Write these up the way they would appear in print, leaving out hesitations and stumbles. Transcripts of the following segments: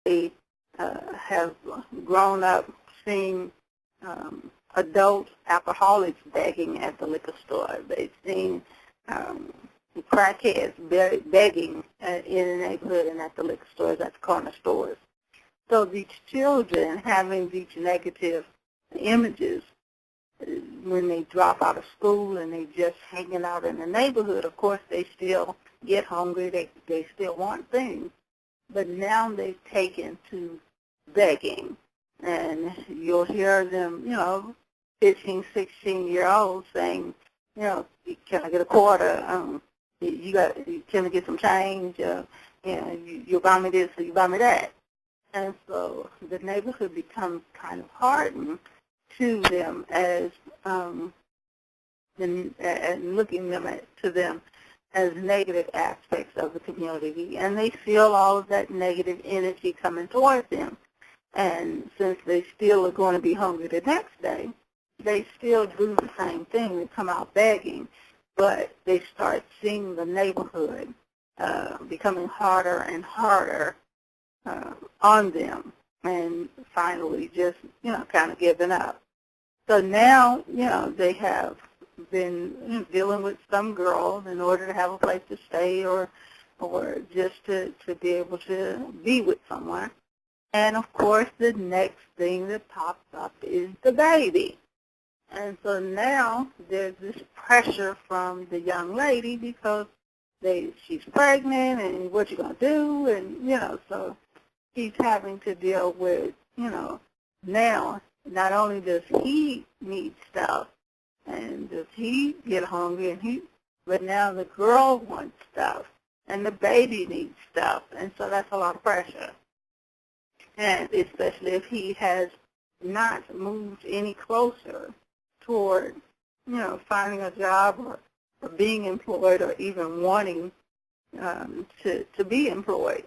They have grown up seeing adult alcoholics begging at the liquor store. They've seen crackheads begging in the neighborhood and at the liquor stores, at the corner stores. So these children having these negative images, when they drop out of school and they just hanging out in the neighborhood, of course they still get hungry, they still want things. But now they've taken to begging. And you'll hear them, 15, 16-year-olds saying, can I get a quarter? Can I get some change? You buy me this or you buy me that. And so the neighborhood becomes kind of hardened to them as and looking to them as negative aspects of the community, and they feel all of that negative energy coming towards them. And since they still are going to be hungry the next day, they still do the same thing. They come out begging, but they start seeing the neighborhood becoming harder and harder on them, and finally just, kind of giving up. So now, they have been dealing with some girls in order to have a place to stay or just to be able to be with someone. And, of course, the next thing that pops up is the baby. And so now there's this pressure from the young lady because she's pregnant and what you going to do? And, so she's having to deal with, now not only does he need stuff and does he get hungry, but now the girl wants stuff and the baby needs stuff. And so that's a lot of pressure. And especially if he has not moved any closer toward, finding a job or being employed or even wanting to be employed.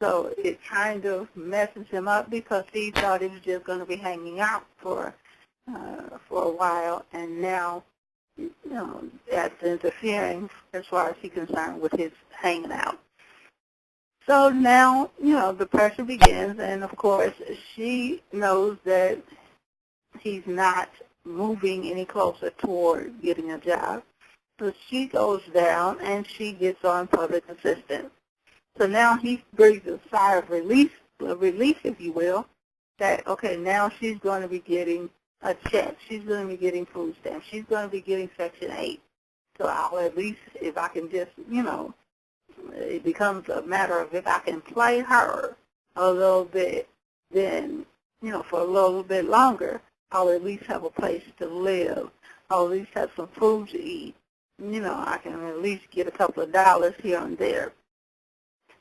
So it kind of messes him up because he thought he was just going to be hanging out for a while, and now, that's interfering as far as he's concerned with his hanging out. So now, the pressure begins, and of course, she knows that he's not moving any closer toward getting a job. So she goes down and she gets on public assistance. So now he breathes a sigh of relief, if you will, that, okay, now she's going to be getting a check. She's going to be getting food stamps. She's going to be getting Section 8. So I'll at least, if I can just, it becomes a matter of if I can play her a little bit, then, for a little bit longer, I'll at least have a place to live. I'll at least have some food to eat. I can at least get a couple of dollars here and there.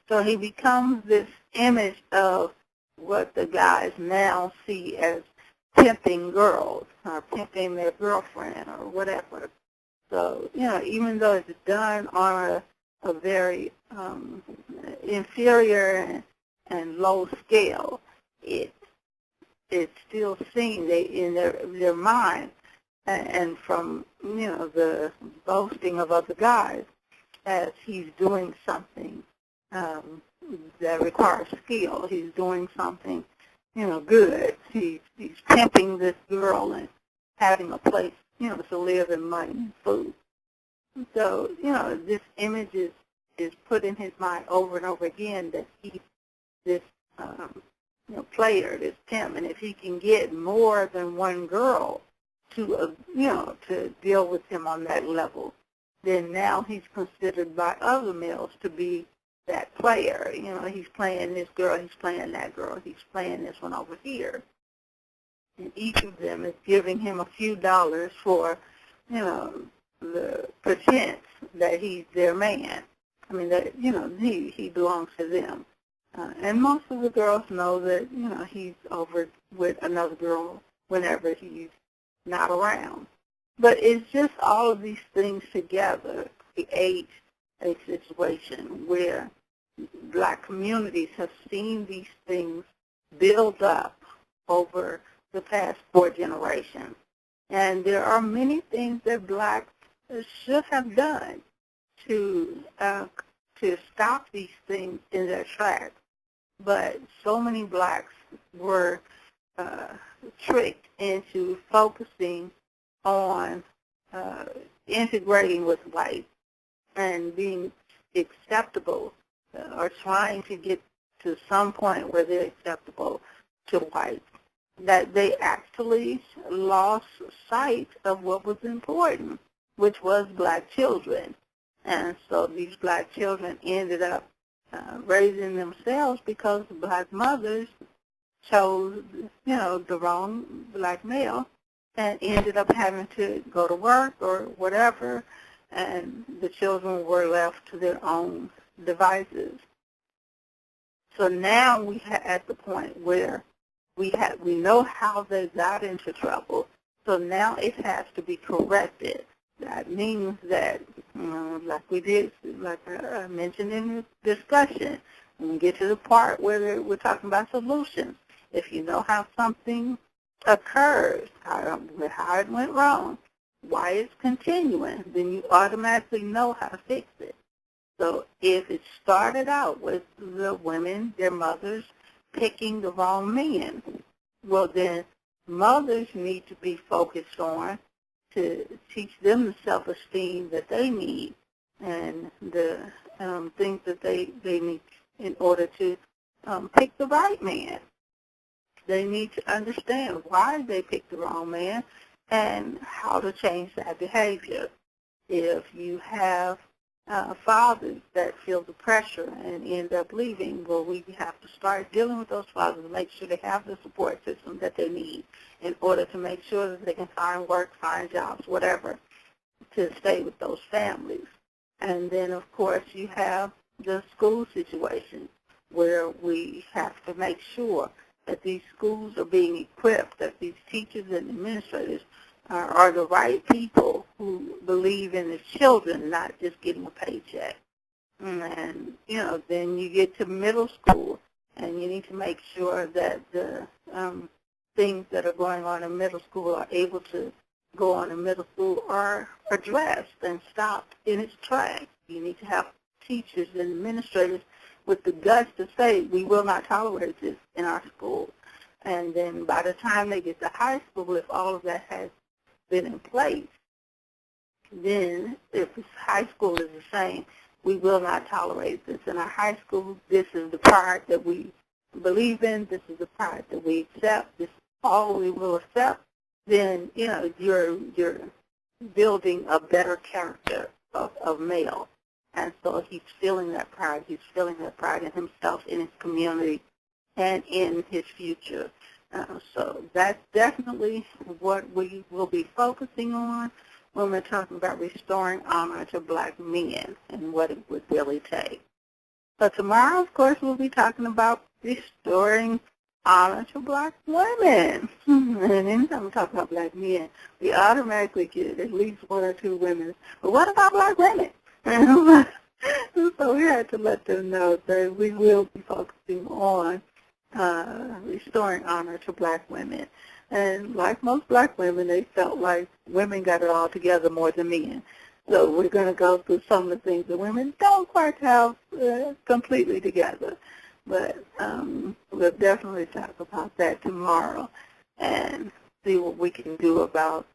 So he becomes this image of what the guys now see as pimping girls or pimping their girlfriend or whatever. So, even though it's done on a very inferior and low scale, it's still seen in their mind and from, the boasting of other guys as he's doing something that requires skill. He's doing something, good. He's pimping this girl and having a place, to live and money and food. So, this image is put in his mind over and over again that he's this, player, this pimp, and if he can get more than one girl to, to deal with him on that level, then now he's considered by other males to be that player. He's playing this girl, he's playing that girl, he's playing this one over here. And each of them is giving him a few dollars for, the pretense that he's their man. I mean, that, he belongs to them. And most of the girls know that, he's over with another girl whenever he's not around. But it's just all of these things together create a situation where black communities have seen these things build up over the past 4 generations. And there are many things that blacks should have done to stop these things in their tracks. but so many blacks were tricked into focusing on integrating with whites and being acceptable or trying to get to some point where they're acceptable to whites, that they actually lost sight of what was important, which was black children. And so these black children ended up raising themselves because black mothers chose, the wrong black male and ended up having to go to work or whatever, and the children were left to their own devices. So now we are at the point where we know how they got into trouble, so now it has to be corrected. That means that, like I mentioned in the discussion, when we get to the part where we're talking about solutions, if you know how something occurs, how it went wrong, why it's continuing, then you automatically know how to fix it. So if it started out with the women, their mothers, picking the wrong men, well then mothers need to be focused on to teach them the self-esteem that they need and the things that they need in order to pick the right man. They need to understand why they picked the wrong man and how to change that behavior. If you have fathers that feel the pressure and end up leaving, well, we have to start dealing with those fathers and make sure they have the support system that they need in order to make sure that they can find work, find jobs, whatever, to stay with those families. And then, of course, you have the school situation where we have to make sure that these schools are being equipped, that these teachers and administrators are the right people who believe in the children, not just getting a paycheck. And, then you get to middle school, and you need to make sure that the things that are going on in middle school are able to go on in middle school are addressed and stopped in its tracks. You need to have teachers and administrators with the guts to say, we will not tolerate this in our school. And then by the time they get to high school, if all of that has been in place, then if high school is the same, we will not tolerate this in our high school. This is the pride that we believe in. This is the pride that we accept. This is all we will accept. Then, you're building a better character of male. And so he's feeling that pride. He's feeling that pride in himself, in his community, and in his future. So that's definitely what we will be focusing on when we're talking about restoring honor to black men and what it would really take. So tomorrow, of course, we'll be talking about restoring honor to black women. And anytime we talk about black men, we automatically get at least one or two women. But what about black women? So we had to let them know that we will be focusing on restoring honor to black women. And like most black women, they felt like women got it all together more than men. So we're going to go through some of the things that women don't quite have completely together. But we'll definitely talk about that tomorrow and see what we can do about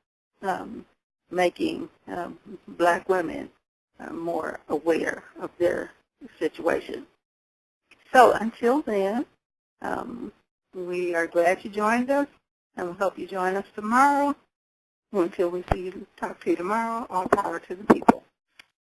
making black women more aware of their situation. So until then, we are glad you joined us, and we hope you join us tomorrow. Until we talk to you tomorrow, all power to the people.